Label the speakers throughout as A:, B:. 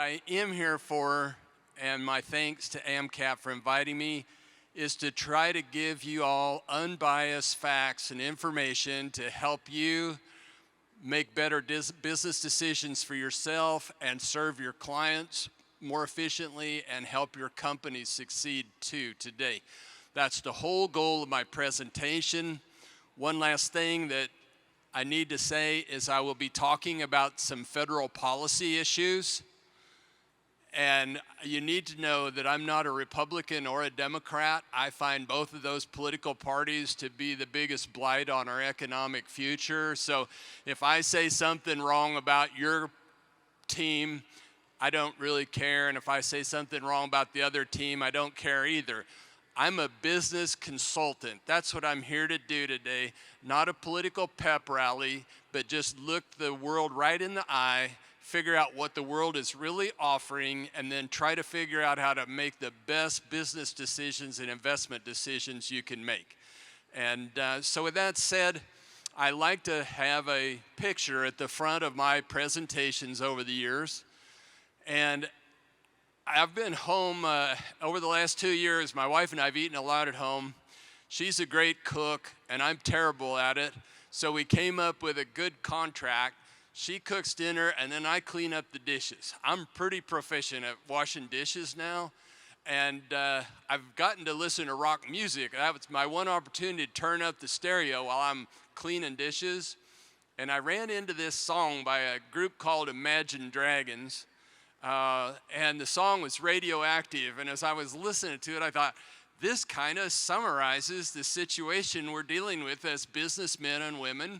A: I am here for, and my thanks to AmCap for inviting me, is to try to give you all unbiased facts and information to help you make better business decisions for yourself and serve your clients more efficiently and help your company succeed too today. That's the whole goal of my presentation. One last thing that I need to say is I will be talking about some federal policy issues. And you need to know that I'm not a Republican or a Democrat. I find both of those political parties to be the biggest blight on our economic future. So if I say something wrong about your team, I don't really care. And if I say something wrong about the other team, I don't care either. I'm a business consultant. That's what I'm here to do today. Not a political pep rally, but just look the world right in the eye, figure out what the world is really offering, and then try to figure out how to make the best business decisions and investment decisions you can make. And so with that said, I like to have a picture at the front of my presentations over the years. And I've been home over the last 2 years. My wife and I have eaten a lot at home. She's a great cook, and I'm terrible at it. So we came up with a good contract. She cooks dinner, and then I clean up the dishes. I'm pretty proficient at washing dishes now, and I've gotten to listen to rock music. That was my one opportunity to turn up the stereo while I'm cleaning dishes. And I ran into this song by a group called Imagine Dragons, and the song was Radioactive. And as I was listening to it, I thought, this kind of summarizes the situation we're dealing with as businessmen and women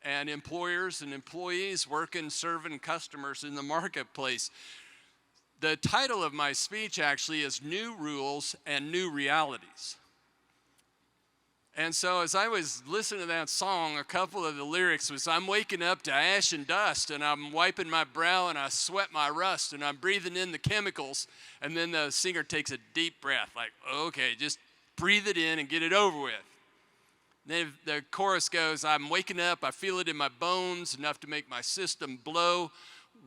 A: and employers and employees working, serving customers in the marketplace. The title of my speech actually is New Rules and New Realities. And so as I was listening to that song, a couple of the lyrics was, I'm waking up to ash and dust, and I'm wiping my brow, and I sweat my rust, and I'm breathing in the chemicals. And then the singer takes a deep breath, like, okay, just breathe it in and get it over with. Then the chorus goes, I'm waking up, I feel it in my bones, enough to make my system blow.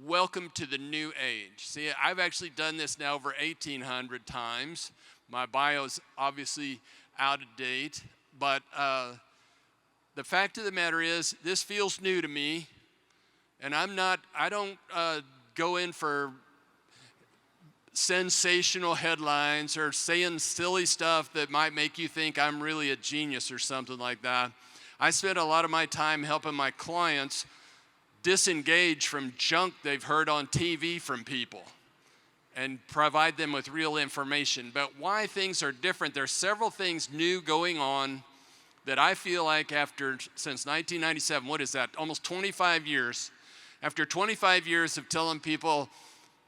A: Welcome to the new age. See, I've actually done this now over 1,800 times. My bio's obviously out of date, but the fact of the matter is, this feels new to me, and I don't go in for sensational headlines or saying silly stuff that might make you think I'm really a genius or something like that. I spend a lot of my time helping my clients disengage from junk they've heard on TV from people and provide them with real information. But why things are different, there's several things new going on that I feel like since 1997, what is that, almost 25 years, after 25 years of telling people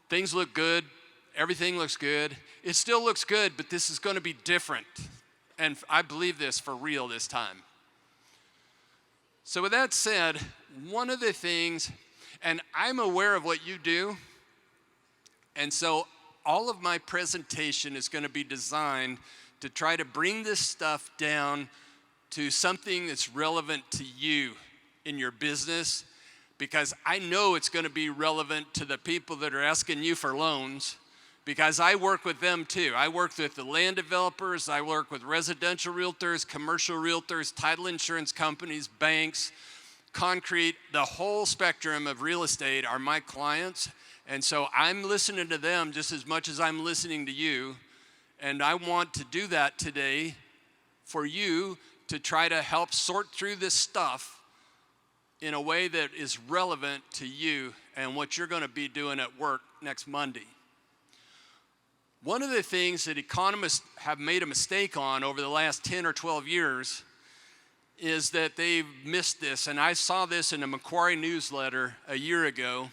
A: things look good, everything looks good. It still looks good, but this is going to be different. And I believe this for real this time. So with that said, one of the things, and I'm aware of what you do, and so all of my presentation is going to be designed to try to bring this stuff down to something that's relevant to you in your business, because I know it's going to be relevant to the people that are asking you for loans, because I work with them too. I work with the land developers, I work with residential realtors, commercial realtors, title insurance companies, banks, concrete, the whole spectrum of real estate are my clients. And so I'm listening to them just as much as I'm listening to you. And I want to do that today for you to try to help sort through this stuff in a way that is relevant to you and what you're going to be doing at work next Monday. One of the things that economists have made a mistake on over the last 10 or 12 years is that they've missed this, and I saw this in a Macquarie newsletter a year ago.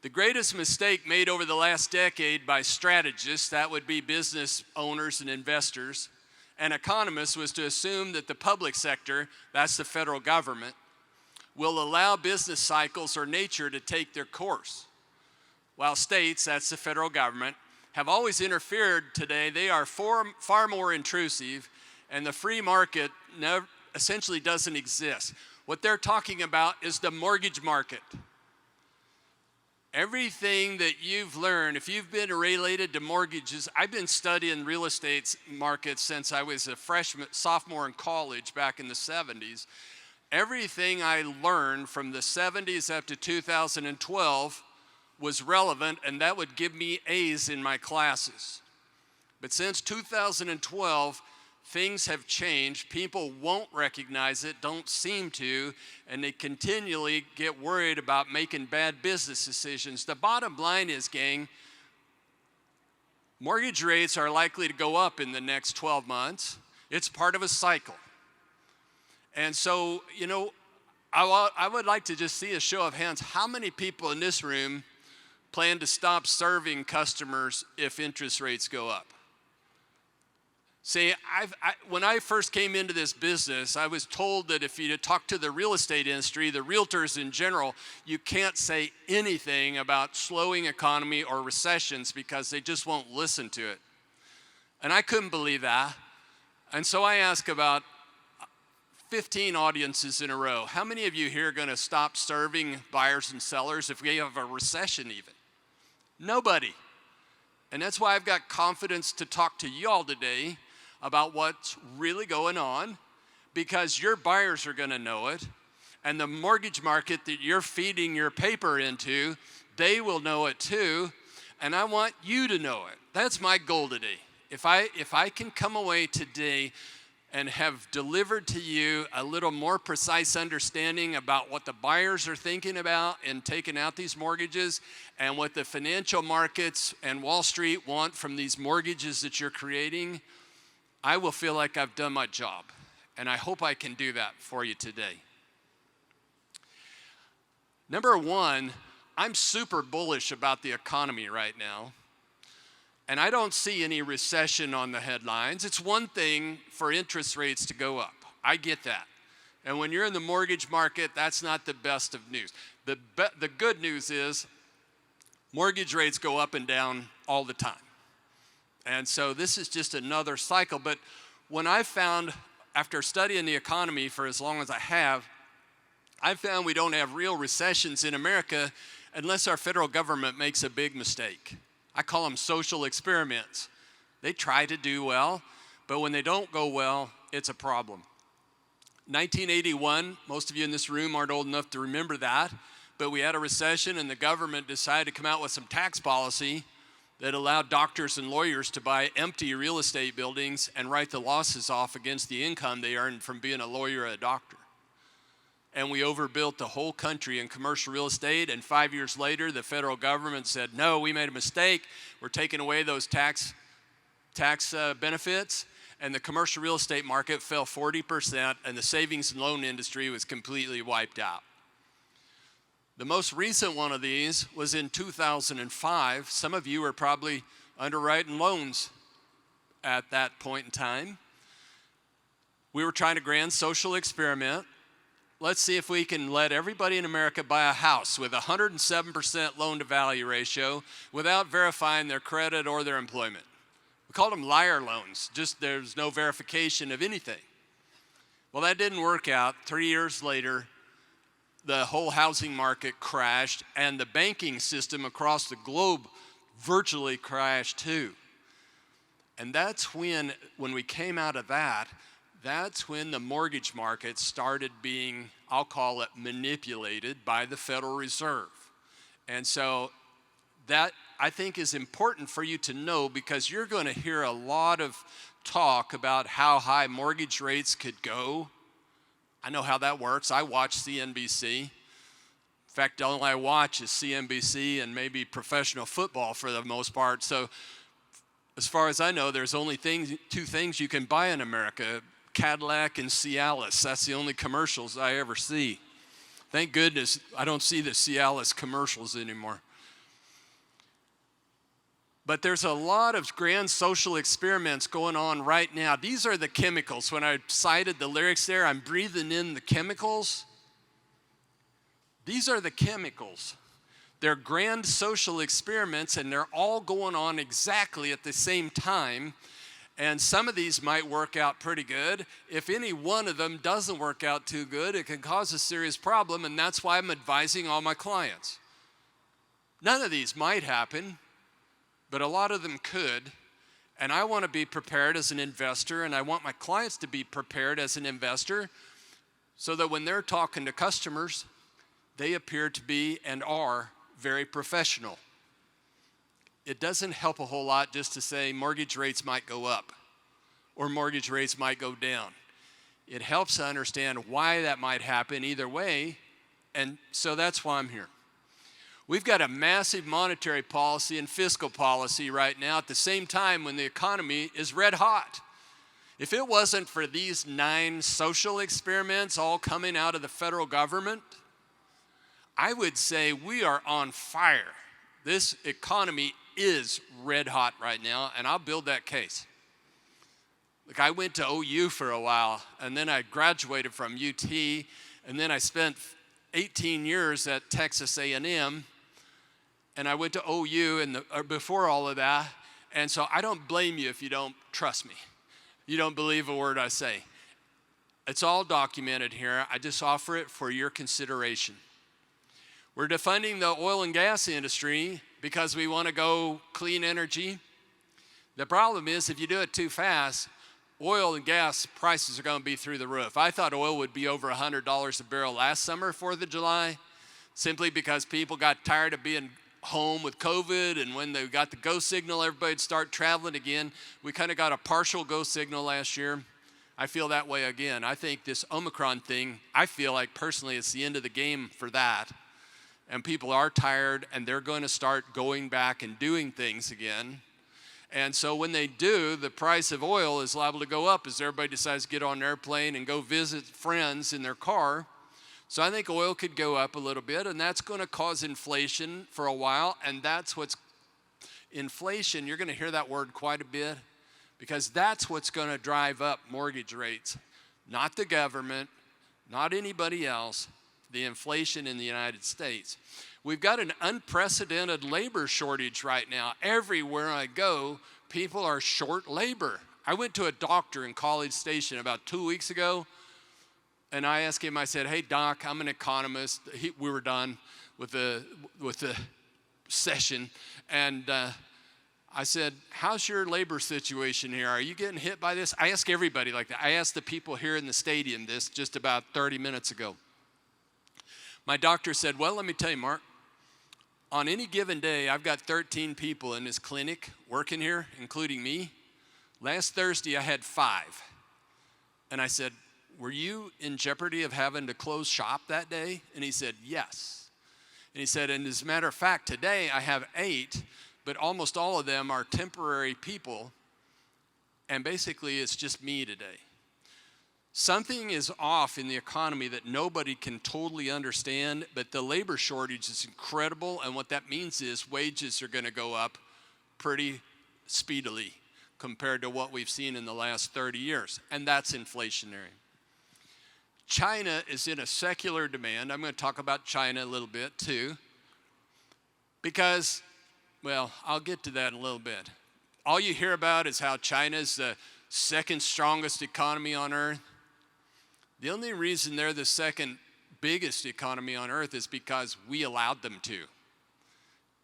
A: The greatest mistake made over the last decade by strategists, that would be business owners and investors, and economists, was to assume that the public sector, that's the federal government, will allow business cycles or nature to take their course, while states, that's the federal government, have always interfered. Today, they are far more intrusive, and the free market essentially doesn't exist. What they're talking about is the mortgage market. Everything that you've learned, if you've been related to mortgages, I've been studying real estate markets since I was a sophomore in college back in the 70s. Everything I learned from the 70s up to 2012 was relevant, and that would give me A's in my classes. But since 2012, things have changed. People won't recognize it, don't seem to, and they continually get worried about making bad business decisions. The bottom line is, gang, mortgage rates are likely to go up in the next 12 months. It's part of a cycle. And so, you know, I would like to just see a show of hands. How many people in this room plan to stop serving customers if interest rates go up? See, when I first came into this business, I was told that if you talk to the real estate industry, the realtors in general, you can't say anything about slowing economy or recessions because they just won't listen to it. And I couldn't believe that. And so I asked about 15 audiences in a row, how many of you here are going to stop serving buyers and sellers if we have a recession even? Nobody. And that's why I've got confidence to talk to y'all today about what's really going on, because your buyers are going to know it, and the mortgage market that you're feeding your paper into, they will know it too, and I want you to know it. That's my goal today. If I can come away today and have delivered to you a little more precise understanding about what the buyers are thinking about in taking out these mortgages and what the financial markets and Wall Street want from these mortgages that you're creating, I will feel like I've done my job. And I hope I can do that for you today. Number one, I'm super bullish about the economy right now. And I don't see any recession on the headlines. It's one thing for interest rates to go up. I get that. And when you're in the mortgage market, that's not the best of news. The good news is mortgage rates go up and down all the time. And so this is just another cycle. But when I found, after studying the economy for as long as I have, I found we don't have real recessions in America unless our federal government makes a big mistake. I call them social experiments. They try to do well, but when they don't go well, it's a problem. 1981, most of you in this room aren't old enough to remember that, but we had a recession and the government decided to come out with some tax policy that allowed doctors and lawyers to buy empty real estate buildings and write the losses off against the income they earned from being a lawyer or a doctor. And we overbuilt the whole country in commercial real estate, and 5 years later, the federal government said, no, we made a mistake. We're taking away those tax benefits, and the commercial real estate market fell 40%, and the savings and loan industry was completely wiped out. The most recent one of these was in 2005. Some of you were probably underwriting loans at that point in time. We were trying a grand social experiment. Let's see if we can let everybody in America buy a house with a 107% loan-to-value ratio without verifying their credit or their employment. We called them liar loans, just there's no verification of anything. Well, that didn't work out. 3 years later, the whole housing market crashed, and the banking system across the globe virtually crashed too. And that's when we came out of that, that's when the mortgage market started being, I'll call it, manipulated by the Federal Reserve. And so that, I think, is important for you to know, because you're going to hear a lot of talk about how high mortgage rates could go. I know how that works. I watch CNBC. In fact, all I watch is CNBC and maybe professional football for the most part. So as far as I know, there's only two things you can buy in America, Cadillac and Cialis. That's the only commercials I ever see. Thank goodness I don't see the Cialis commercials anymore. But there's a lot of grand social experiments going on right now. These are the chemicals. When I cited the lyrics there, I'm breathing in the chemicals. These are the chemicals. They're grand social experiments, and they're all going on exactly at the same time. And some of these might work out pretty good. If any one of them doesn't work out too good, it can cause a serious problem, and that's why I'm advising all my clients. None of these might happen, but a lot of them could. And I want to be prepared as an investor, and I want my clients to be prepared as an investor so that when they're talking to customers, they appear to be and are very professional. It doesn't help a whole lot just to say mortgage rates might go up or mortgage rates might go down. It helps to understand why that might happen either way, and so that's why I'm here. We've got a massive monetary policy and fiscal policy right now at the same time when the economy is red hot. If it wasn't for these 9 social experiments all coming out of the federal government, I would say we are on fire. This economy is red hot right now, and I'll build that case. Look, I went to OU for a while, and then I graduated from UT, and then I spent 18 years at Texas A&M, and I went to OU before all of that, and so I don't blame you if you don't trust me. You don't believe a word I say. It's all documented here. I just offer it for your consideration. We're defunding the oil and gas industry because we want to go clean energy. The problem is if you do it too fast, oil and gas prices are going to be through the roof. I thought oil would be over $100 a barrel last summer, 4th of July, simply because people got tired of being home with COVID, and when they got the go signal, everybody'd start traveling again. We kind of got a partial go signal last year. I feel that way again. I think this Omicron thing, I feel like personally it's the end of the game for that. And people are tired, and they're going to start going back and doing things again. And so when they do, the price of oil is liable to go up as everybody decides to get on an airplane and go visit friends in their car. So I think oil could go up a little bit, and that's going to cause inflation for a while. And that's what's inflation. You're going to hear that word quite a bit because that's what's going to drive up mortgage rates. Not the government, not anybody else, the inflation in the United States. We've got an unprecedented labor shortage right now. Everywhere I go, people are short labor. I went to a doctor in College Station about 2 weeks ago, and I asked him, I said, hey, doc, I'm an economist. We were done with the session, and I said, how's your labor situation here? Are you getting hit by this? I ask everybody like that. I asked the people here in the stadium this just about 30 minutes ago. My doctor said, well, let me tell you, Mark, on any given day, I've got 13 people in this clinic working here, including me. Last Thursday, I had 5. And I said, were you in jeopardy of having to close shop that day? And he said, yes. And he said, and as a matter of fact, today I have 8, but almost all of them are temporary people. And basically, it's just me today. Something is off in the economy that nobody can totally understand, but the labor shortage is incredible, and what that means is wages are going to go up pretty speedily compared to what we've seen in the last 30 years, and that's inflationary. China is in a secular demand. I'm going to talk about China a little bit too, because, well, I'll get to that in a little bit. All you hear about is how China's the second strongest economy on earth. The only reason they're the second biggest economy on earth is because we allowed them to.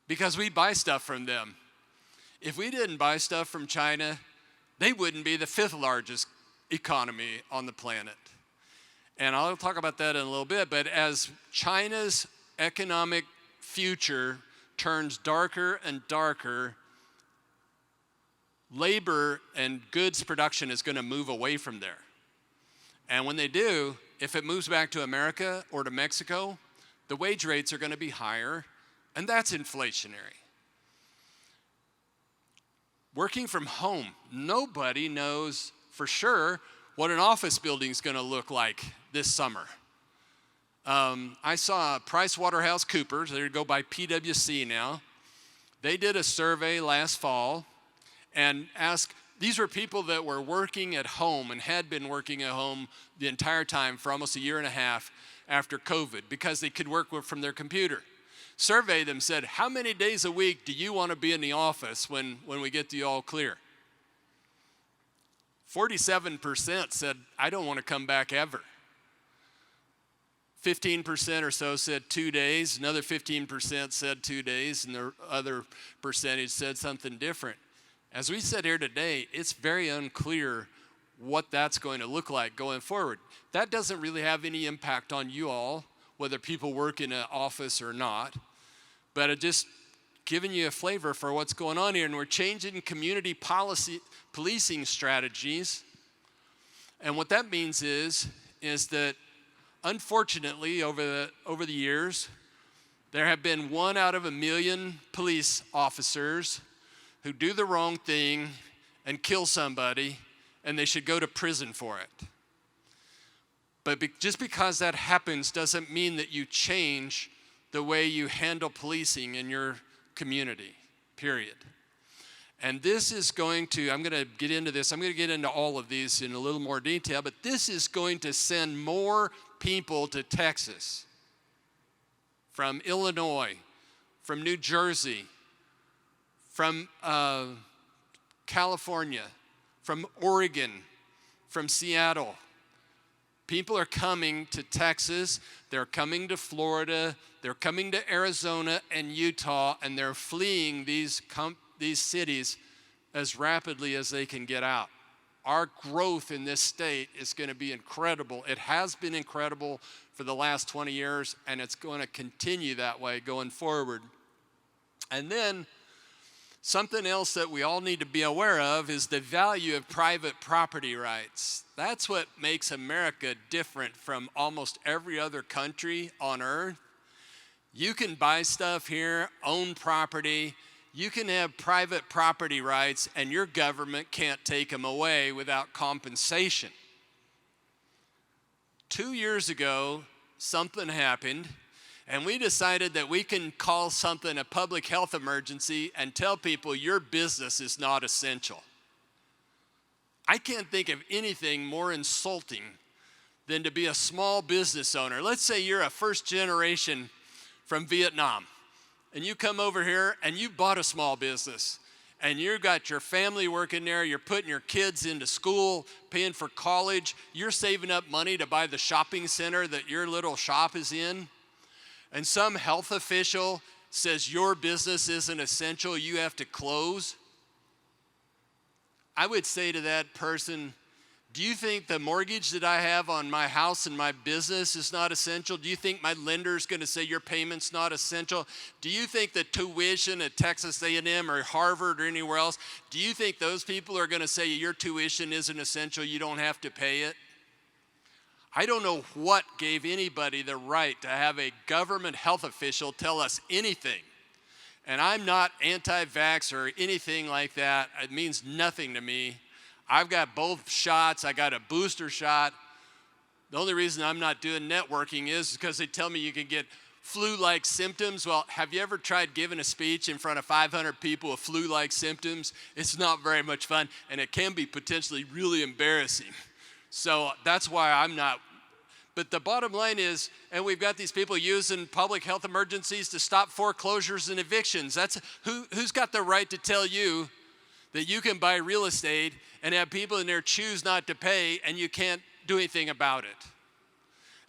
A: Because we buy stuff from them. If we didn't buy stuff from China, they wouldn't be the 5th largest economy on the planet. And I'll talk about that in a little bit, but as China's economic future turns darker and darker, labor and goods production is going to move away from there. And when they do, if it moves back to America or to Mexico, the wage rates are going to be higher, and that's inflationary. Working from home, nobody knows for sure what an office building is going to look like this summer. I saw PricewaterhouseCoopers, they go by PwC now. They did a survey last fall and asked, these were people that were working at home and had been working at home the entire time for almost a year and a half after COVID because they could work from their computer. Survey them, said, how many days a week do you want to be in the office when we get the all clear? 47% said, I don't want to come back ever. 15% or so said 2 days, another 15% said 2 days, and the other percentage said something different. As we sit here today, it's very unclear what that's going to look like going forward. That doesn't really have any impact on you all, whether people work in an office or not, but it just giving you a flavor for what's going on here. And we're changing community policing strategies. And what that means is that unfortunately, over the years, there have been 1 out of 1 million police officers who do the wrong thing and kill somebody, and they should go to prison for it. But just because that happens doesn't mean that you change the way you handle policing in your community, period. And this is going to, I'm going to get into this, I'm going to get into all of these in a little more detail, but this is going to send more people to Texas, from Illinois, from New Jersey, from California, from Oregon, from Seattle. People are coming to Texas, they're coming to Florida, they're coming to Arizona and Utah, and they're fleeing these cities as rapidly as they can get out. Our growth in this state is going to be incredible. It has been incredible for the last 20 years, and it's going to continue that way going forward. And then something else that we all need to be aware of is the value of private property rights. That's what makes America different from almost every other country on earth. You can buy stuff here, own property. You can have private property rights, and your government can't take them away without compensation. 2 years ago, something happened, and we decided that we can call something a public health emergency and tell people your business is not essential. I can't think of anything more insulting than to be a small business owner. Let's say you're a first generation from Vietnam, and you come over here and you bought a small business, and you've got your family working there, you're putting your kids into school, paying for college, you're saving up money to buy the shopping center that your little shop is in, and some health official says your business isn't essential, you have to close. I would say to that person, do you think the mortgage that I have on my house and my business is not essential? Do you think my lender is going to say your payment's not essential? Do you think the tuition at Texas A&M or Harvard or anywhere else, do you think those people are going to say your tuition isn't essential, you don't have to pay it? I don't know what gave anybody the right to have a government health official tell us anything. And I'm not anti-vax or anything like that. It means nothing to me. I've got both shots. I got a booster shot. The only reason I'm not doing networking is because they tell me you can get flu-like symptoms. Well, have you ever tried giving a speech in front of 500 people with flu-like symptoms? It's not very much fun, and it can be potentially really embarrassing. So that's why I'm not. But the bottom line is, and we've got these people using public health emergencies to stop foreclosures and evictions. That's who's got the right to tell you that you can buy real estate and have people in there choose not to pay and you can't do anything about it.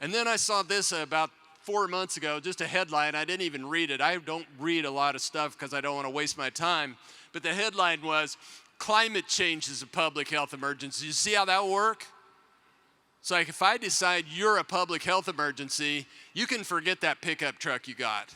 A: And then I saw this about 4 months ago, just a headline. I didn't even read it. I don't read a lot of stuff because I don't want to waste my time. But the headline was, climate change is a public health emergency. You see how that will work? It's like if I decide you're a public health emergency, you can forget that pickup truck you got.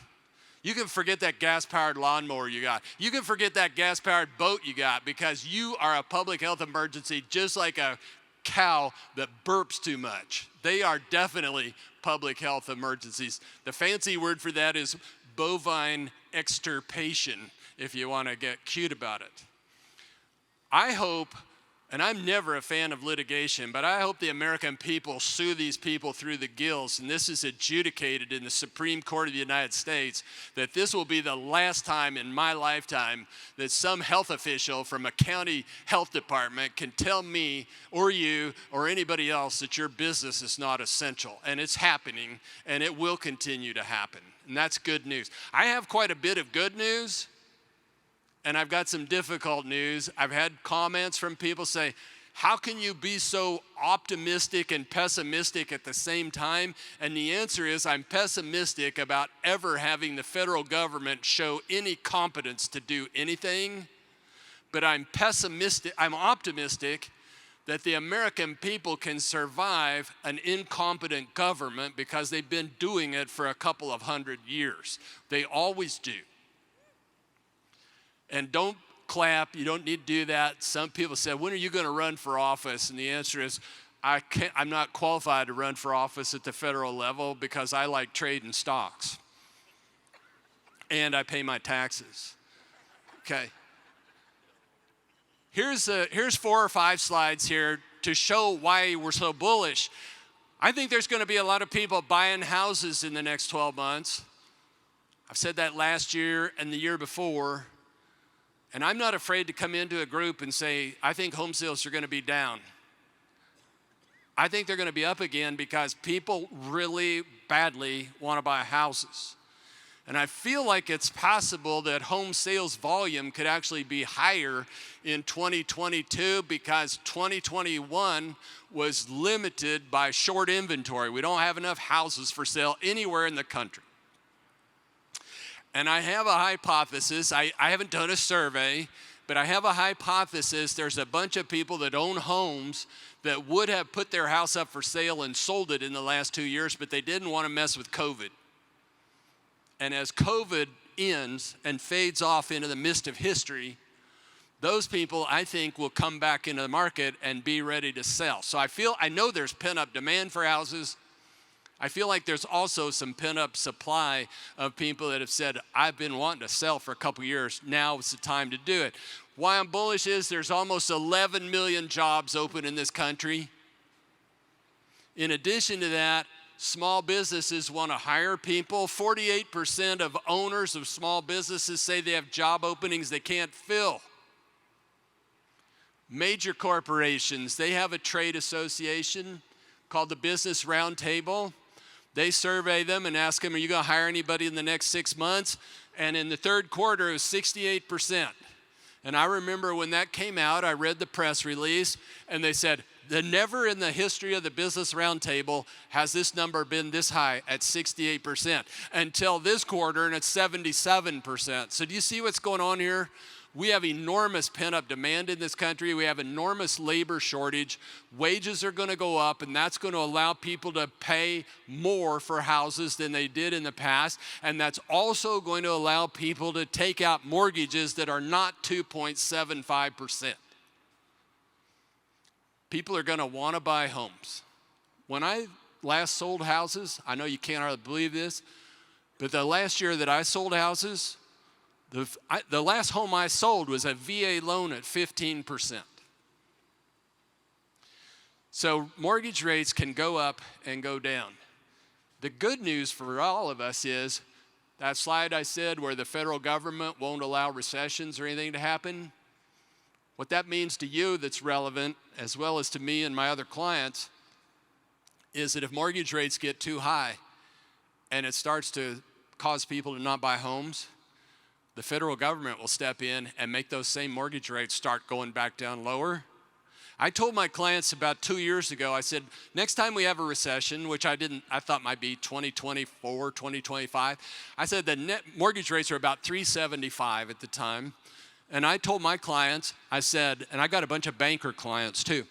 A: You can forget that gas-powered lawnmower you got. You can forget that gas-powered boat you got because you are a public health emergency, just like a cow that burps too much. They are definitely public health emergencies. The fancy word for that is bovine extirpation, if you want to get cute about it. I hope, and I'm never a fan of litigation, but I hope the American people sue these people through the gills, and this is adjudicated in the Supreme Court of the United States, that this will be the last time in my lifetime that some health official from a county health department can tell me or you or anybody else that your business is not essential. And it's happening, and it will continue to happen. And that's good news. I have quite a bit of good news, and I've got some difficult news. I've had comments from people say, how can you be so optimistic and pessimistic at the same time? And the answer is, I'm pessimistic about ever having the federal government show any competence to do anything, but I'm optimistic that the American people can survive an incompetent government because they've been doing it for a couple of 100 years. They always do. And don't clap, you don't need to do that. Some people say, when are you going to run for office? And the answer is, I'm not qualified to run for office at the federal level because I like trading stocks. And I pay my taxes. Okay. Here's 4 or 5 slides here to show why we're so bullish. I think there's going to be a lot of people buying houses in the next 12 months. I've said that last year and the year before. And I'm not afraid to come into a group and say, I think home sales are going to be down. I think they're going to be up again because people really badly want to buy houses. And I feel like it's possible that home sales volume could actually be higher in 2022 because 2021 was limited by short inventory. We don't have enough houses for sale anywhere in the country. And I have a hypothesis. I haven't done a survey, but I have a hypothesis. There's a bunch of people that own homes that would have put their house up for sale and sold it in the last 2 years, but they didn't want to mess with COVID. And as COVID ends and fades off into the mist of history, those people, I think, will come back into the market and be ready to sell. So I know there's pent-up demand for houses. I feel like there's also some pent-up supply of people that have said, I've been wanting to sell for a couple years. Now is the time to do it. Why I'm bullish is there's almost 11 million jobs open in this country. In addition to that, small businesses want to hire people. 48% of owners of small businesses say they have job openings they can't fill. Major corporations, they have a trade association called the Business Roundtable. They survey them and ask them, are you going to hire anybody in the next 6 months? And in the third quarter, it was 68%. And I remember when that came out, I read the press release, and they said, never in the history of the Business Roundtable has this number been this high at 68% until this quarter, and it's 77%. So do you see what's going on here? We have enormous pent-up demand in this country. We have enormous labor shortage. Wages are going to go up, and that's going to allow people to pay more for houses than they did in the past. And that's also going to allow people to take out mortgages that are not 2.75%. People are going to want to buy homes. When I last sold houses, I know you can't hardly believe this, but the last year that I sold houses, the last home I sold was a VA loan at 15%. So mortgage rates can go up and go down. The good news for all of us is that slide I said where the federal government won't allow recessions or anything to happen. What that means to you that's relevant, as well as to me and my other clients, is that if mortgage rates get too high and it starts to cause people to not buy homes, the federal government will step in and make those same mortgage rates start going back down lower. I told my clients about 2 years ago, I said, next time we have a recession, which I thought might be 2024, 2025, I said the net mortgage rates are about 375 at the time. And I told my clients, I said, and I got a bunch of banker clients too.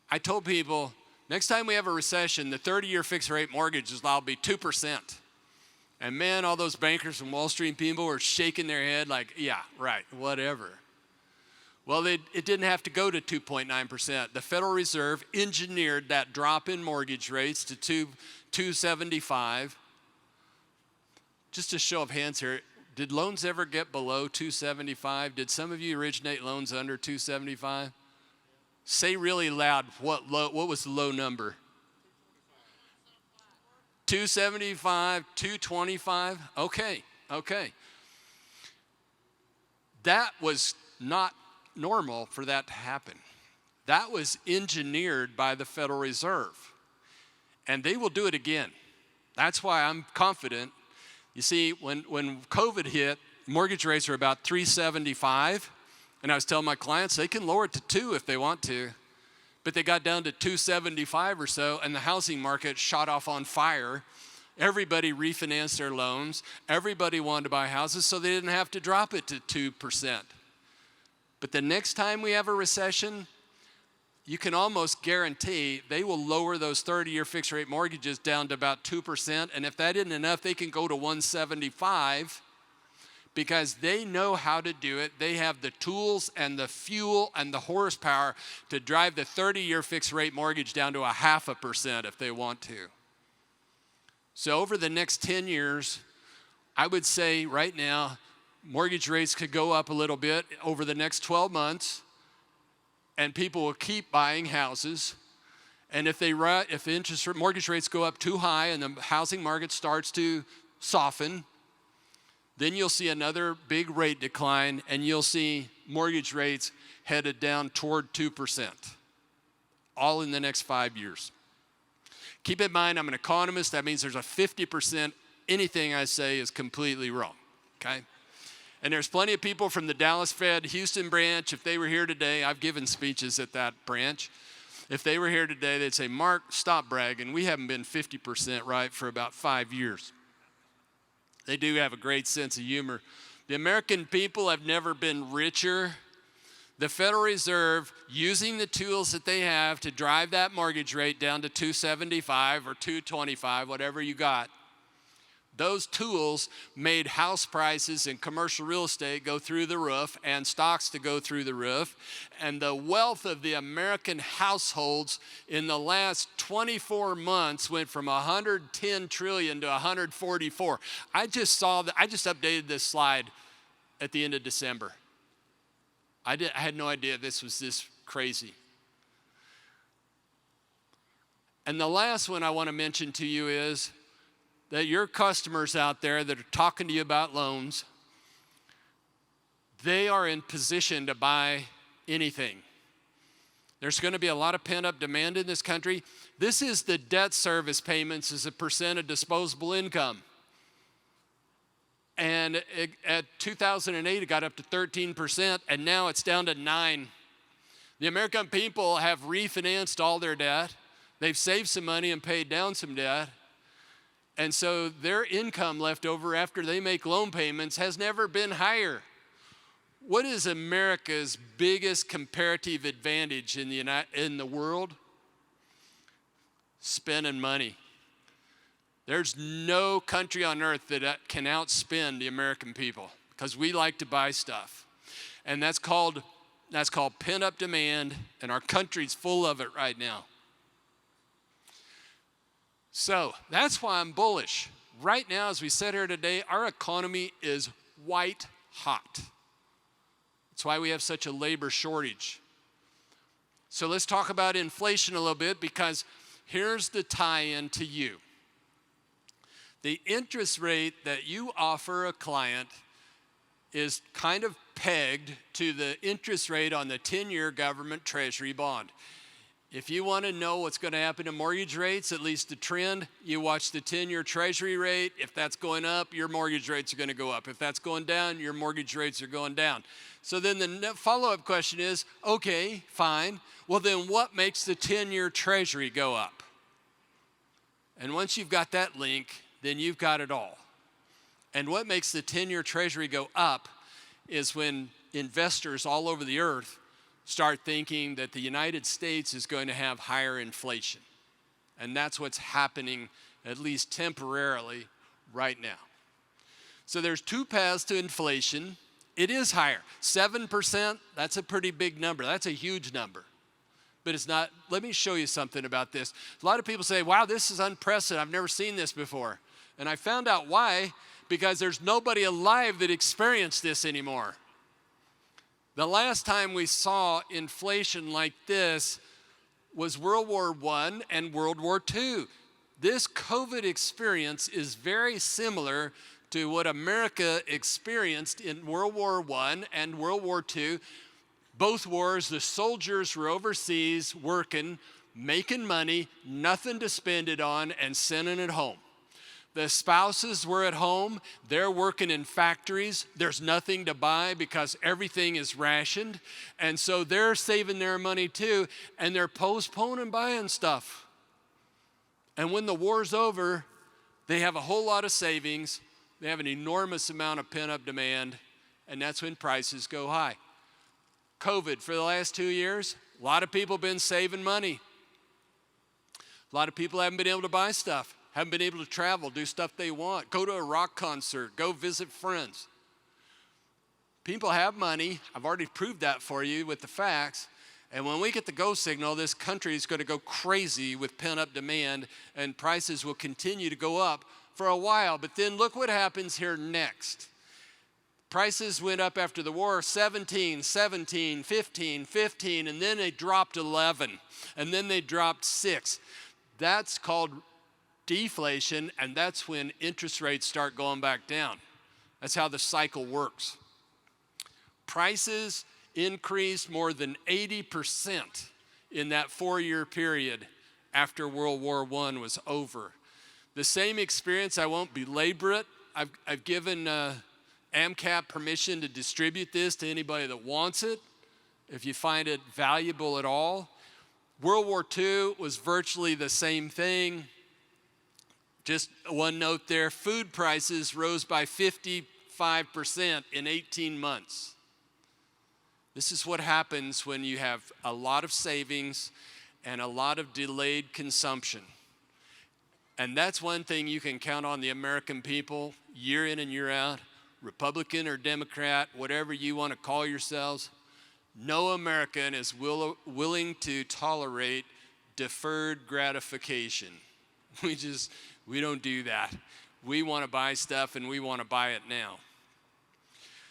A: I told people, next time we have a recession, the 30-year fixed rate mortgages will be 2%. And man, all those bankers and Wall Street people were shaking their head like, yeah, right, whatever. Well, it didn't have to go to 2.9%. The Federal Reserve engineered that drop in mortgage rates to 275. Just a show of hands here, did loans ever get below 275? Did some of you originate loans under 275? Say really loud, what was the low number? 275, 225, okay. That was not normal for that to happen. That was engineered by the Federal Reserve. And they will do it again. That's why I'm confident. You see, when COVID hit, mortgage rates were about 375. And I was telling my clients they can lower it to 2 if they want to. But they got down to 275 or so, and the housing market shot off on fire. Everybody refinanced their loans. Everybody wanted to buy houses, so they didn't have to drop it to 2%. But the next time we have a recession, you can almost guarantee they will lower those 30-year fixed rate mortgages down to about 2%. And if that isn't enough, they can go to 175 because they know how to do it. They have the tools and the fuel and the horsepower to drive the 30-year fixed rate mortgage down to 0.5% if they want to. So over the next 10 years, I would say right now, mortgage rates could go up a little bit over the next 12 months, and people will keep buying houses. And if mortgage rates go up too high and the housing market starts to soften, then you'll see another big rate decline, and you'll see mortgage rates headed down toward 2%, all in the next 5 years. Keep in mind, I'm an economist. That means there's a 50% anything I say is completely wrong, okay? And there's plenty of people from the Dallas Fed Houston branch. If they were here today, I've given speeches at that branch. If they were here today, they'd say, Mark, stop bragging. We haven't been 50% right for about 5 years. They do have a great sense of humor. The American people have never been richer. The Federal Reserve, using the tools that they have to drive that mortgage rate down to 275 or 225, whatever you got, those tools made house prices and commercial real estate go through the roof and stocks to go through the roof. And the wealth of the American households in the last 24 months went from 110 trillion to 144. I just updated this slide at the end of December. I had no idea this was this crazy. And the last one I want to mention to you is that your customers out there that are talking to you about loans, they are in position to buy anything. There's going to be a lot of pent-up demand in this country. This is the debt service payments as a percent of disposable income. And at 2008, it got up to 13%, and now it's down to 9%. The American people have refinanced all their debt. They've saved some money and paid down some debt. And so their income left over after they make loan payments has never been higher. What is America's biggest comparative advantage in the world? Spending money. There's no country on earth that can outspend the American people because we like to buy stuff. And that's called pent-up demand, and our country's full of it right now. So that's why I'm bullish. Right now, as we sit here today, our economy is white hot. That's why we have such a labor shortage. So let's talk about inflation a little bit, because here's the tie-in to you. The interest rate that you offer a client is kind of pegged to the interest rate on the 10-year government treasury bond. If you want to know what's going to happen to mortgage rates, at least the trend, you watch the 10-year treasury rate. If that's going up, your mortgage rates are going to go up. If that's going down, your mortgage rates are going down. So then the follow-up question is, okay, fine. Well, then what makes the 10-year treasury go up? And once you've got that link, then you've got it all. And what makes the 10-year treasury go up is when investors all over the earth start thinking that the United States is going to have higher inflation. And that's what's happening, at least temporarily, right now. So there's two paths to inflation. It is higher. 7%, that's a pretty big number. That's a huge number. But it's not. Let me show you something about this. A lot of people say, wow, this is unprecedented. I've never seen this before. And I found out why, because there's nobody alive that experienced this anymore. The last time we saw inflation like this was World War I and World War II. This COVID experience is very similar to what America experienced in World War I and World War II. Both wars, the soldiers were overseas working, making money, nothing to spend it on, and sending it home. The spouses were at home. They're working in factories. There's nothing to buy because everything is rationed. And so they're saving their money too, and they're postponing buying stuff. And when the war's over, they have a whole lot of savings. They have an enormous amount of pent-up demand, and that's when prices go high. COVID, for the last 2 years, a lot of people have been saving money. A lot of people haven't been able to buy stuff, haven't been able to travel, do stuff they want, go to a rock concert, go visit friends. People have money. I've already proved that for you with the facts. And when we get the go signal, this country is going to go crazy with pent-up demand, and prices will continue to go up for a while. But then look what happens here next. Prices went up after the war, 17, 15, and then they dropped 11, and then they dropped 6. That's called deflation, and that's when interest rates start going back down. That's how the cycle works. Prices increased more than 80% in that 4-year period after World War I was over. The same experience, I won't belabor it. I've given AmCap permission to distribute this to anybody that wants it, if you find it valuable at all. World War II was virtually the same thing. Just one note there, food prices rose by 55% in 18 months. This is what happens when you have a lot of savings and a lot of delayed consumption. And that's one thing you can count on the American people year in and year out, Republican or Democrat, whatever you want to call yourselves. No American is willing to tolerate deferred gratification. We don't do that. We want to buy stuff and we want to buy it now.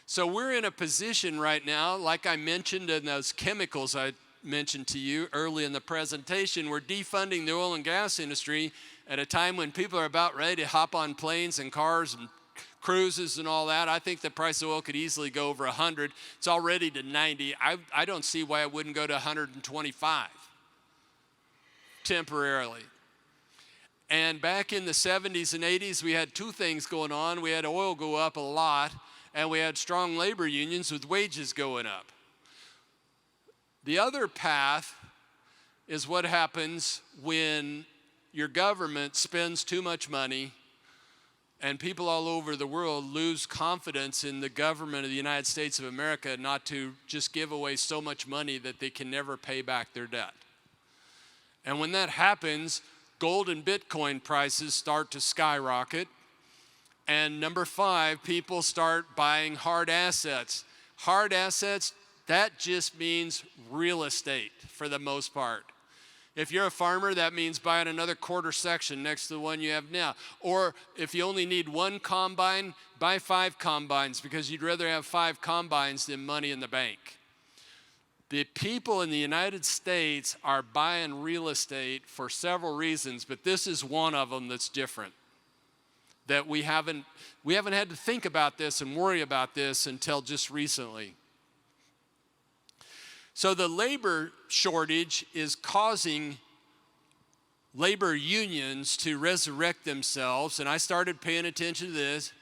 A: So we're in a position right now, like I mentioned in those chemicals I mentioned to you early in the presentation, we're defunding the oil and gas industry at a time when people are about ready to hop on planes and cars and cruises and all that. I think the price of oil could easily go over 100. It's already to 90. I don't see why it wouldn't go to 125 temporarily. And back in the 70s and 80s, we had two things going on. We had oil go up a lot, and we had strong labor unions with wages going up. The other path is what happens when your government spends too much money and people all over the world lose confidence in the government of the United States of America not to just give away so much money that they can never pay back their debt. And when that happens, gold and Bitcoin prices start to skyrocket. And number 5, people start buying hard assets. Hard assets, that just means real estate for the most part. If you're a farmer, that means buying another quarter section next to the one you have now. Or if you only need one combine, buy 5 combines because you'd rather have 5 combines than money in the bank. The people in the United States are buying real estate for several reasons, but this is one of them that's different. That we haven't had to think about this and worry about this until just recently. So the labor shortage is causing labor unions to resurrect themselves, and I started paying attention to this.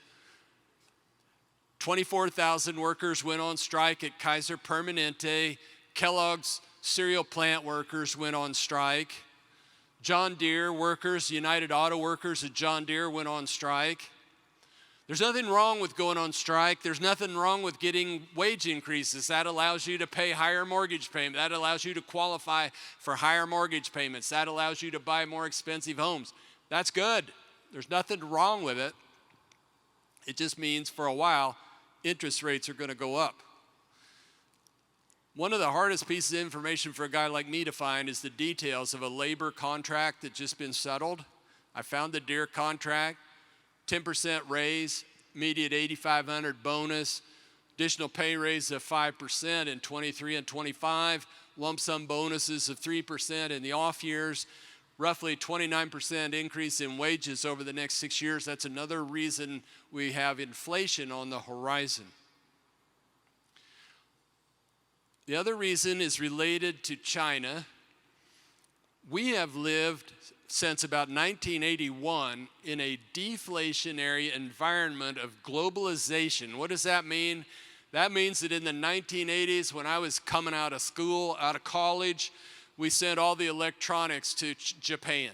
A: 24,000 workers went on strike at Kaiser Permanente. Kellogg's cereal plant workers went on strike. John Deere workers, United Auto Workers at John Deere went on strike. There's nothing wrong with going on strike. There's nothing wrong with getting wage increases. That allows you to pay higher mortgage payments. That allows you to qualify for higher mortgage payments. That allows you to buy more expensive homes. That's good. There's nothing wrong with it. It just means for a while, interest rates are going to go up. One of the hardest pieces of information for a guy like me to find is the details of a labor contract that's just been settled. I found the Deere contract. 10% raise, immediate $8,500 bonus, additional pay raise of 5% in 23 and 25, lump sum bonuses of 3% in the off years, roughly 29% increase in wages over the next 6 years. That's another reason we have inflation on the horizon. The other reason is related to China. We have lived since about 1981 in a deflationary environment of globalization. What does that mean? That means that in the 1980s, when I was coming out of school, out of college, we sent all the electronics to Japan.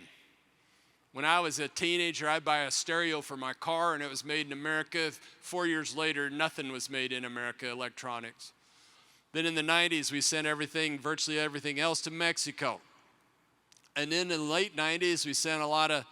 A: When I was a teenager, I'd buy a stereo for my car and it was made in America. 4 years later, nothing was made in America, electronics. Then in the 90s, we sent virtually everything else to Mexico. And then in the late 90s, we sent a lot of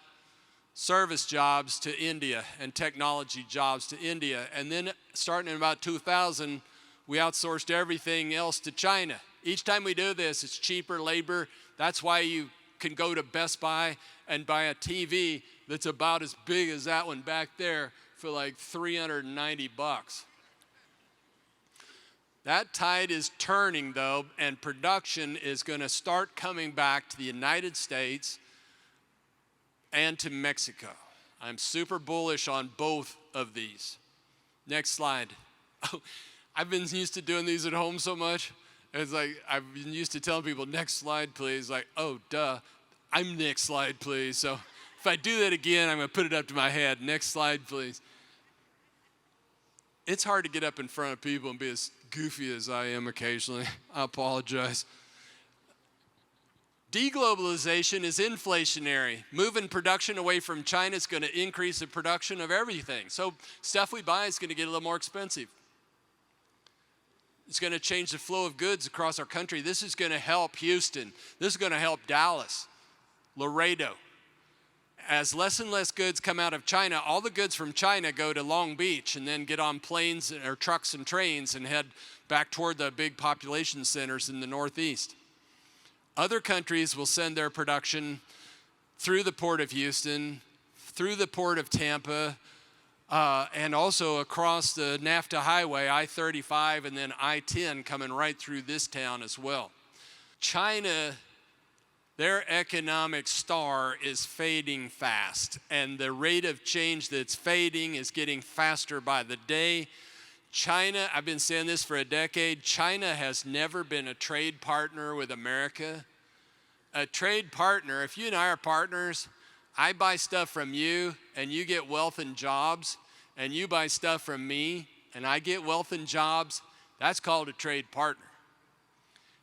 A: service jobs to India and technology jobs to India. And then starting in about 2000, we outsourced everything else to China. Each time we do this, it's cheaper labor. That's why you can go to Best Buy and buy a TV that's about as big as that one back there for like $390. That tide is turning though, and production is going to start coming back to the United States and to Mexico. I'm super bullish on both of these. Next slide. Oh, I've been used to doing these at home so much. It's like I've been used to telling people, next slide, please. Like, oh, duh. I'm next slide, please. So if I do that again, I'm going to put it up to my head. Next slide, please. It's hard to get up in front of people and be as goofy as I am occasionally. I apologize. Deglobalization is inflationary. Moving production away from China is going to increase the production of everything. So stuff we buy is going to get a little more expensive. It's going to change the flow of goods across our country. This is going to help Houston. This is going to help Dallas, Laredo. As less and less goods come out of China, all the goods from China go to Long Beach and then get on planes or trucks and trains and head back toward the big population centers in the Northeast. Other countries will send their production through the port of Houston, through the port of Tampa, and also across the NAFTA highway, I-35, and then I-10 coming right through this town as well. China, their economic star is fading fast, and the rate of change that's fading is getting faster by the day. China, I've been saying this for a decade, China has never been a trade partner with America. A trade partner, if you and I are partners, I buy stuff from you and you get wealth and jobs, and you buy stuff from me and I get wealth and jobs, that's called a trade partner.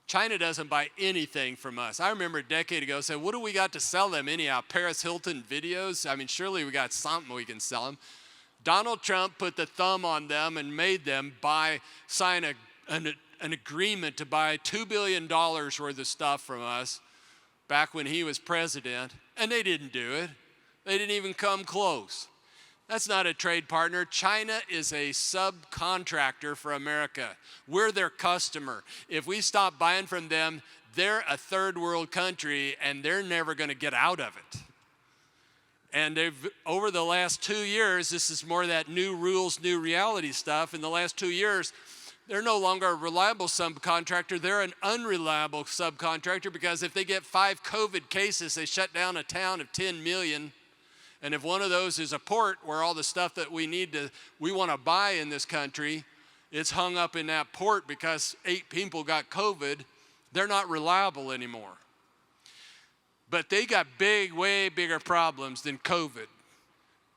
A: China doesn't buy anything from us. I remember a decade ago saying, what do we got to sell them anyhow? Paris Hilton videos? I mean, surely we got something we can sell them. Donald Trump put the thumb on them and made them sign an agreement to buy $2 billion worth of stuff from us back when he was president, and they didn't do it. They didn't even come close. That's not a trade partner. China is a subcontractor for America. We're their customer. If we stop buying from them, they're a third world country and they're never going to get out of it. And over the last 2 years, this is more that new rules, new reality stuff. In the last 2 years, they're no longer a reliable subcontractor. They're an unreliable subcontractor because if they get 5 COVID cases, they shut down a town of 10 million. And if one of those is a port where all the stuff that we want to buy in this country, it's hung up in that port because 8 people got COVID, they're not reliable anymore. But they got way bigger problems than COVID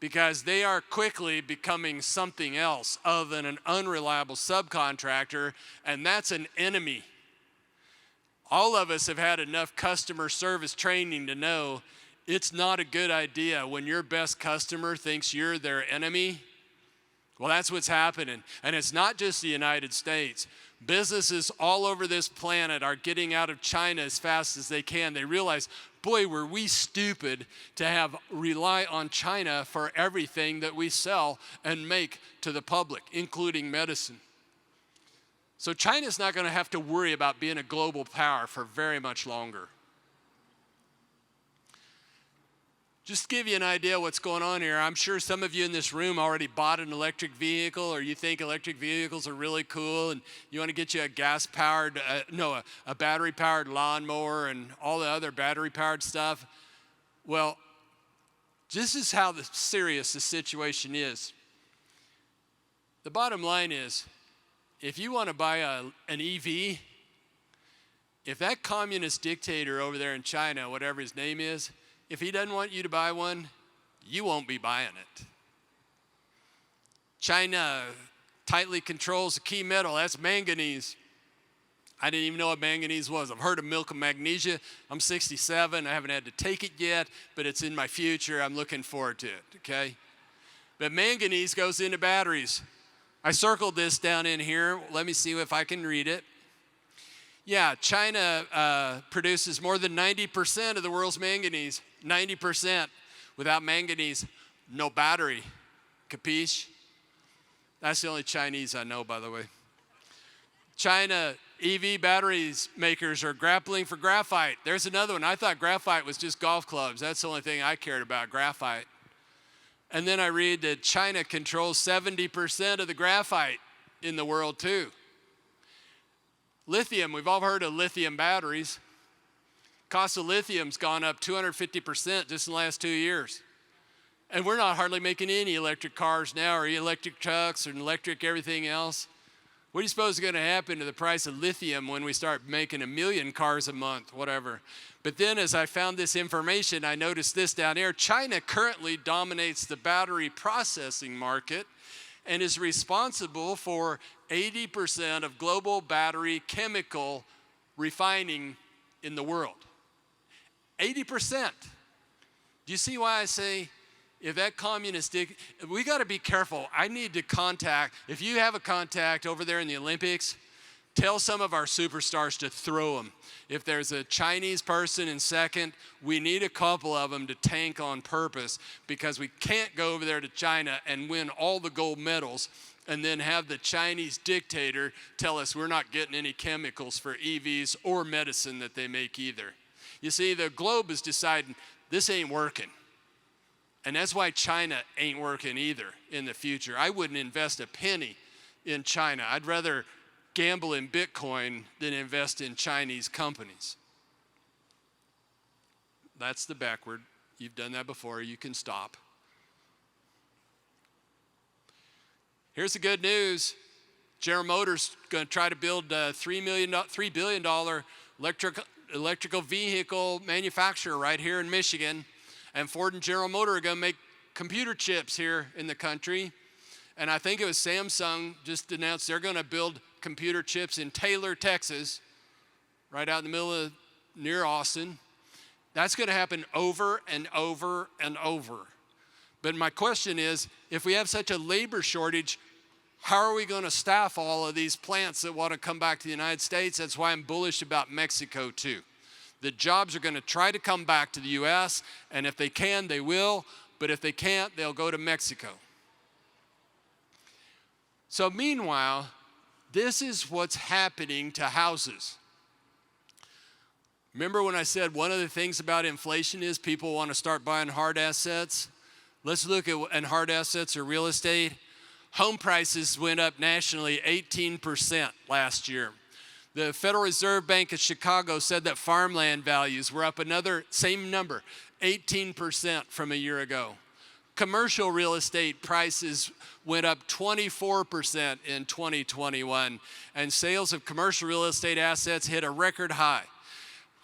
A: because they are quickly becoming something else other than an unreliable subcontractor, and that's an enemy. All of us have had enough customer service training to know it's not a good idea when your best customer thinks you're their enemy. Well, that's what's happening. And it's not just the United States. Businesses all over this planet are getting out of China as fast as they can. They realize, boy, were we stupid to rely on China for everything that we sell and make to the public, including medicine. So China's not going to have to worry about being a global power for very much longer. Just to give you an idea of what's going on here, I'm sure some of you in this room already bought an electric vehicle, or you think electric vehicles are really cool and you want to get you a battery-powered lawnmower and all the other battery-powered stuff. Well, this is how serious the situation is. The bottom line is, if you want to buy an EV, if that communist dictator over there in China, whatever his name is, If he doesn't want you to buy one, you won't be buying it. China tightly controls a key metal. That's manganese. I didn't even know what manganese was. I've heard of milk and magnesia. I'm 67. I haven't had to take it yet, but it's in my future. I'm looking forward to it, okay? But manganese goes into batteries. I circled this down in here. Let me see if I can read it. Yeah, China produces more than 90% of the world's manganese. 90%. Without manganese, no battery. Capiche? That's the only Chinese I know, by the way. China EV batteries makers are grappling for graphite. There's another one. I thought graphite was just golf clubs. That's the only thing I cared about, graphite. And then I read that China controls 70% of the graphite in the world too. Lithium, we've all heard of lithium batteries. Cost of lithium's gone up 250% just in the last 2 years. And we're not hardly making any electric cars now, or electric trucks, or electric everything else. What do you suppose is going to happen to the price of lithium when we start making 1 million cars a month, whatever? But then as I found this information, I noticed this down here. China currently dominates the battery processing market and is responsible for 80% of global battery chemical refining in the world. 80%. Do you see why I say, if that communist we got to be careful. I need to contact, if you have a contact over there in the Olympics, tell some of our superstars to throw them. If there's a Chinese person in second, we need a couple of them to tank on purpose, because we can't go over there to China and win all the gold medals and then have the Chinese dictator tell us we're not getting any chemicals for EVs or medicine that they make either. You see, the globe is deciding this ain't working. And that's why China ain't working either in the future. I wouldn't invest a penny in China. I'd rather gamble in Bitcoin than invest in Chinese companies. That's the backward. You've done that before. You can stop. Here's the good news. General Motors going to try to build a $3 billion electrical vehicle manufacturer right here in Michigan. And Ford and General Motors are going to make computer chips here in the country. And I think it was Samsung just announced they're going to build computer chips in Taylor, Texas, right out in the middle of near Austin. That's going to happen over and over and over. But my question is, if we have such a labor shortage, how are we going to staff all of these plants that want to come back to the United States? That's why I'm bullish about Mexico too. The jobs are going to try to come back to the U.S., and if they can, they will. But if they can't, they'll go to Mexico. So meanwhile, this is what's happening to houses. Remember when I said one of the things about inflation is people want to start buying hard assets? Let's look at hard assets or real estate. Home prices went up nationally 18% last year. The Federal Reserve Bank of Chicago said that farmland values were up another, same number, 18% from a year ago. Commercial real estate prices went up 24% in 2021, and sales of commercial real estate assets hit a record high.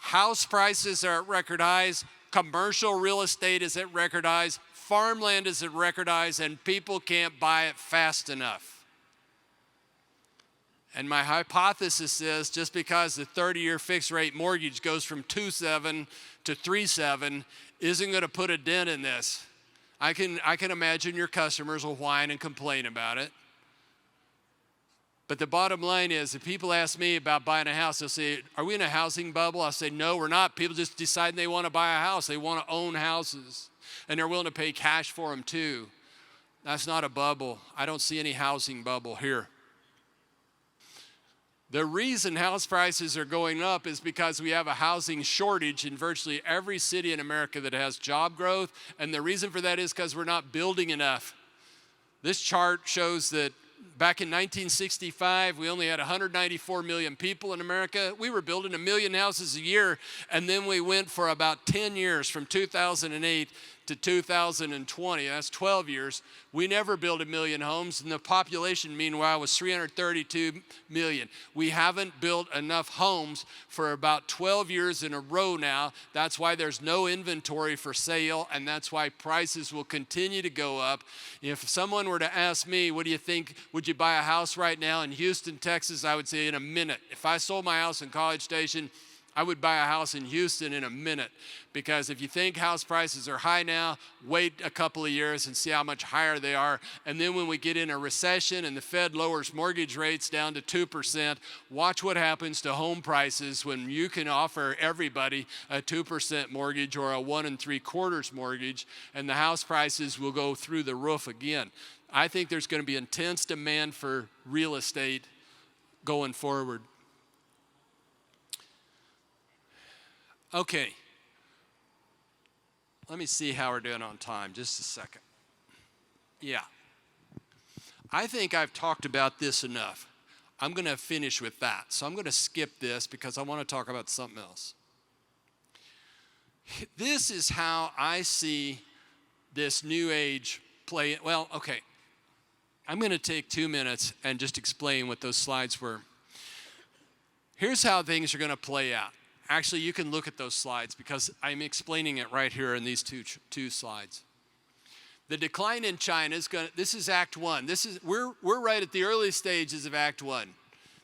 A: House prices are at record highs, commercial real estate is at record highs, farmland is at record highs, and people can't buy it fast enough. And my hypothesis is just because the 30-year fixed rate mortgage goes from 2.7 to 3.7 isn't going to put a dent in this. I can imagine your customers will whine and complain about it. But the bottom line is, if people ask me about buying a house, they'll say, are we in a housing bubble? I'll say, no, we're not. People just decide they want to buy a house. They want to own houses. And they're willing to pay cash for them too. That's not a bubble. I don't see any housing bubble here. The reason house prices are going up is because we have a housing shortage in virtually every city in America that has job growth. And the reason for that is because we're not building enough. This chart shows that back in 1965, we only had 194 million people in America. We were building 1 million houses a year, and then we went for about 10 years, from 2008 to 2020, that's 12 years, we never built 1 million homes, and the population, meanwhile, was 332 million. We haven't built enough homes for about 12 years in a row now. That's why there's no inventory for sale, and that's why prices will continue to go up. If someone were to ask me, what do you think, would you buy a house right now in Houston, Texas? I would say in a minute. If I sold my house in College Station, I would buy a house in Houston in a minute, because if you think house prices are high now, wait a couple of years and see how much higher they are. And then when we get in a recession and the Fed lowers mortgage rates down to 2%, watch what happens to home prices when you can offer everybody a 2% mortgage or a 1 3/4 mortgage, and the house prices will go through the roof again. I think there's going to be intense demand for real estate going forward. Okay, let me see how we're doing on time, just a second. Yeah, I think I've talked about this enough. I'm going to finish with that, so I'm going to skip this because I want to talk about something else. This is how I see this new age play. Well, okay, I'm going to take 2 minutes and just explain what those slides were. Here's how things are going to play out. Actually, you can look at those slides because I'm explaining it right here in these two slides. The decline in China is going to, this is Act 1. We're right at the early stages of Act 1.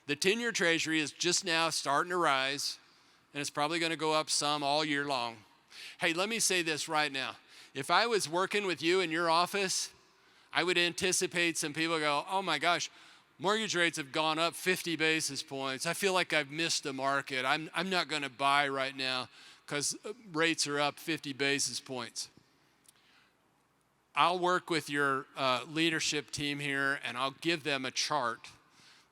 A: The 10-year Treasury is just now starting to rise, and it's probably going to go up some all year long. Hey, let me say this right now. If I was working with you in your office, I would anticipate some people go, oh my gosh, mortgage rates have gone up 50 basis points. I feel like I've missed the market. I'm not going to buy right now because rates are up 50 basis points. I'll work with your leadership team here, and I'll give them a chart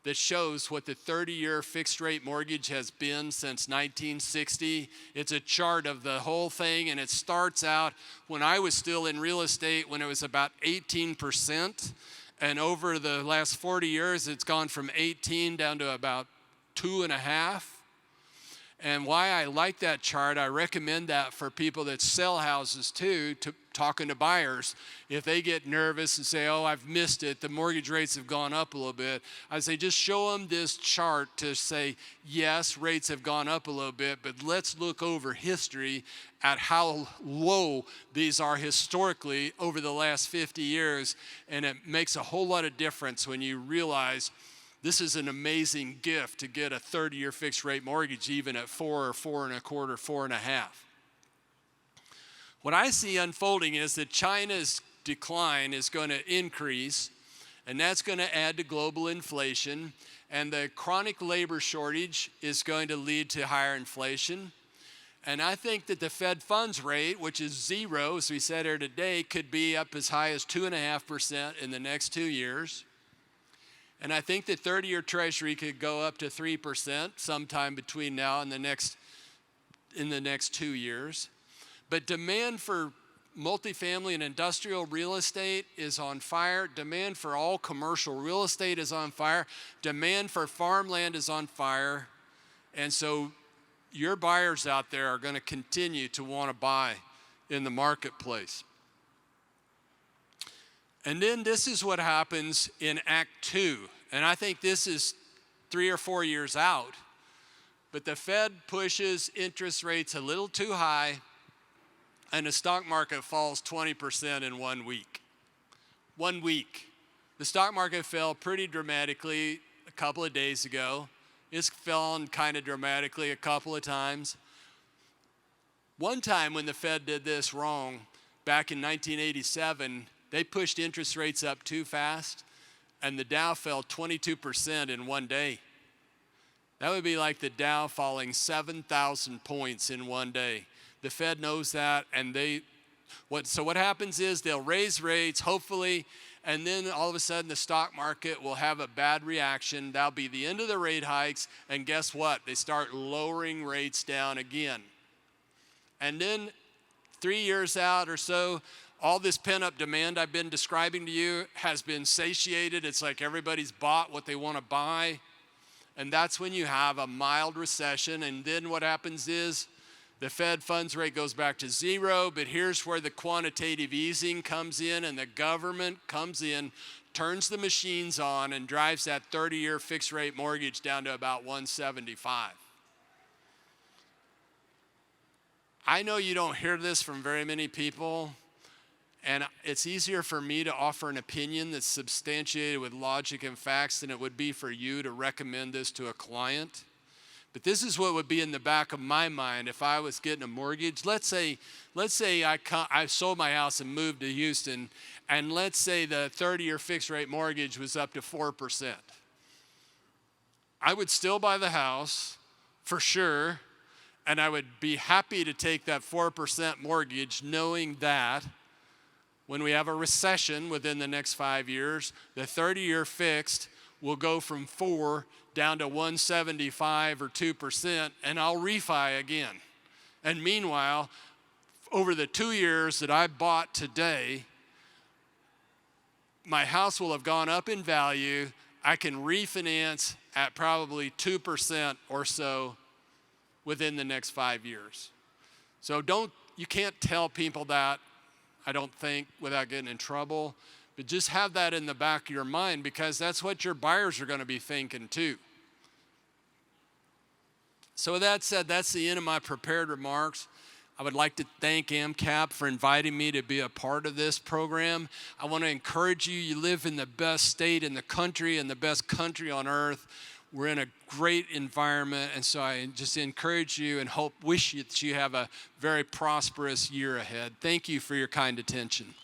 A: that shows what the 30-year fixed rate mortgage has been since 1960. It's a chart of the whole thing, and it starts out when I was still in real estate when it was about 18%. And over the last 40 years, it's gone from 18 down to about 2.5. And why I like that chart, I recommend that for people that sell houses too, to talking to buyers. If they get nervous and say, oh, I've missed it, the mortgage rates have gone up a little bit, I say just show them this chart to say, yes, rates have gone up a little bit, but let's look over history at how low these are historically over the last 50 years. And it makes a whole lot of difference when you realize this is an amazing gift to get a 30-year fixed rate mortgage even at 4 or 4.25, 4.5. What I see unfolding is that China's decline is going to increase, and that's going to add to global inflation, and the chronic labor shortage is going to lead to higher inflation. And I think that the Fed funds rate, which is 0, as we said here today, could be up as high as 2.5% in the next 2 years. And I think the 30-year Treasury could go up to 3% sometime between now and in the next 2 years. But demand for multifamily and industrial real estate is on fire. Demand for all commercial real estate is on fire. Demand for farmland is on fire. And so your buyers out there are going to continue to want to buy in the marketplace. And then this is what happens in Act 2. And I think this is 3 or 4 years out. But the Fed pushes interest rates a little too high, and the stock market falls 20% in 1 week. 1 week. The stock market fell pretty dramatically a couple of days ago. It's fallen kind of dramatically a couple of times. One time when the Fed did this wrong, back in 1987, they pushed interest rates up too fast, and the Dow fell 22% in 1 day. That would be like the Dow falling 7,000 points in 1 day. The Fed knows that, and so what happens is they'll raise rates, hopefully, and then all of a sudden the stock market will have a bad reaction. That'll be the end of the rate hikes, and guess what? They start lowering rates down again. And then 3 years out or so, all this pent-up demand I've been describing to you has been satiated. It's like everybody's bought what they want to buy. And that's when you have a mild recession. And then what happens is The Fed funds rate goes back to 0, but here's where the quantitative easing comes in, and the government comes in, turns the machines on, and drives that 30-year fixed rate mortgage down to about 175. I know you don't hear this from very many people, and it's easier for me to offer an opinion that's substantiated with logic and facts than it would be for you to recommend this to a client. But this is what would be in the back of my mind if I was getting a mortgage. Let's say I sold my house and moved to Houston, and let's say the 30-year fixed rate mortgage was up to 4%. I would still buy the house for sure, and I would be happy to take that 4% mortgage knowing that when we have a recession within the next 5 years, the 30-year fixed will go from 4 down to 175 or 2%, and I'll refi again. And meanwhile, over the 2 years that I bought today, my house will have gone up in value. I can refinance at probably 2% or so within the next 5 years. So you can't tell people that, I don't think, without getting in trouble. But just have that in the back of your mind, because that's what your buyers are going to be thinking too. So with that said, that's the end of my prepared remarks. I would like to thank AmCap for inviting me to be a part of this program. I want to encourage you. You live in the best state in the country and the best country on earth. We're in a great environment, and so I just encourage you and wish that you have a very prosperous year ahead. Thank you for your kind attention.